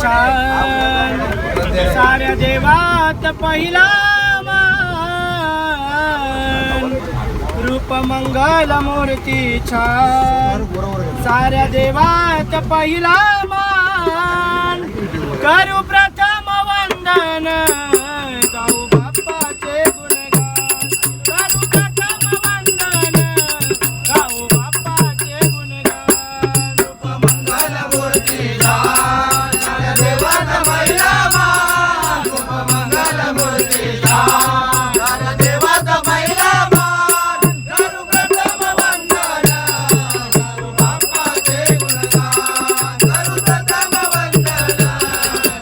छान साऱ्या देवात पहिला मान रूप मंगल मूर्ती छान साऱ्या देवात पहिला मान करू प्रथम वंदन गाऊ बाप्पाचे गुणगान करू प्रथम वंदन गाऊ बाप्पाचे गुणगान रूप मंगल मूर्ती छान साऱ्या देवात पहिला मान रूप मंगल मूर्ती छान साऱ्या देवात पहिला मान करू प्रथम वंदन गाऊ बाप्पाचे गुणगान करू प्रथम वंदन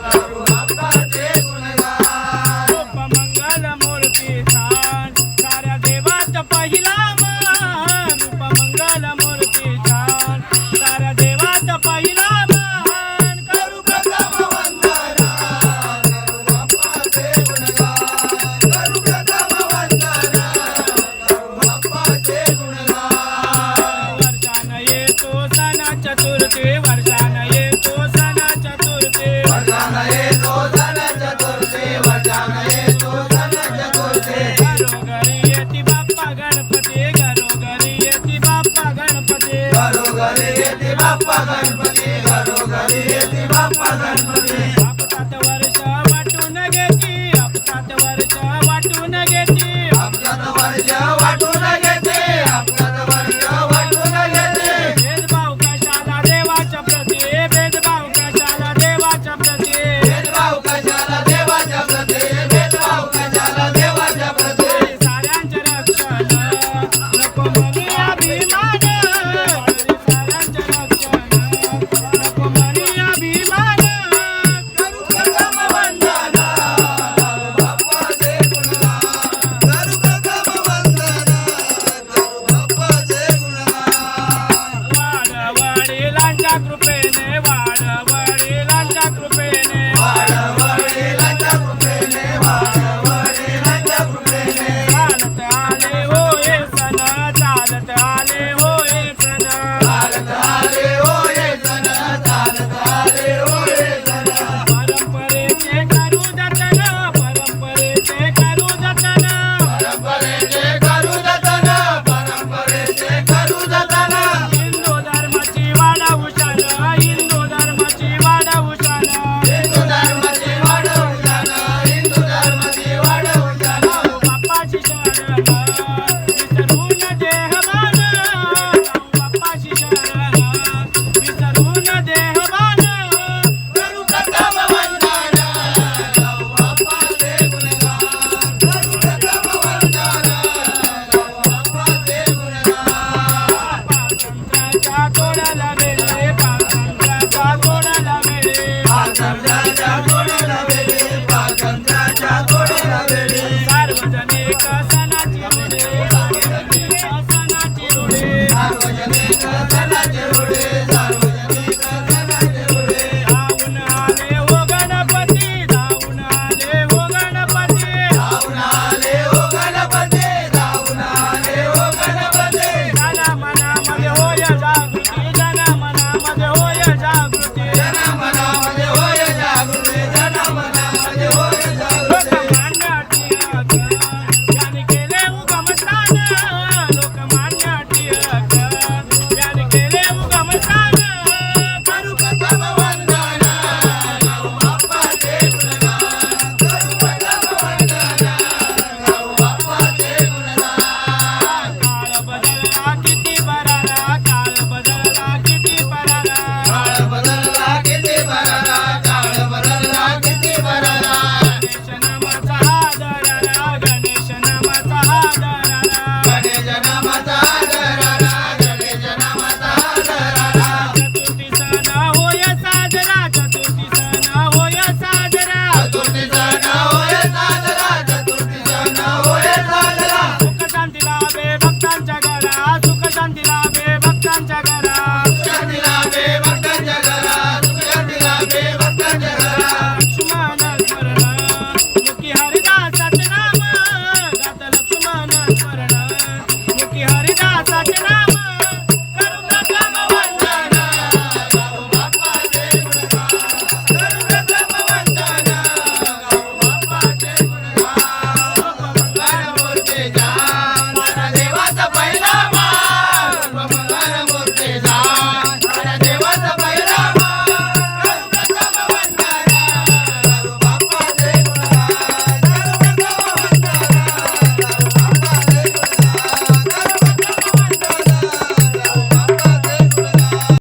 गाऊ बाप्पाचे गुणगान रूप मंगल मूर्ती छान साऱ्या देवात पहिला मान रूप मंगल मूर्ती छान साऱ्या देवात पहिला मान करू प्रथम वंदन गाऊ बाप्पाचे गुणगान करू प्रथम वंदन गाऊ बाप्पाचे गुणगान वर्षान येतो सण चतुर्थी वर्षान येतो सण चतुर्थी वर्षान येतो सण चतुर्थी वर्षान येतो सण चतुर्थी घरोघरी येती बाप्पा गणपती घरोघरी येती बाप्पा गणपती घरोघरी येती बाप्पा गणपती घरोघरी येती बाप्पा गणपती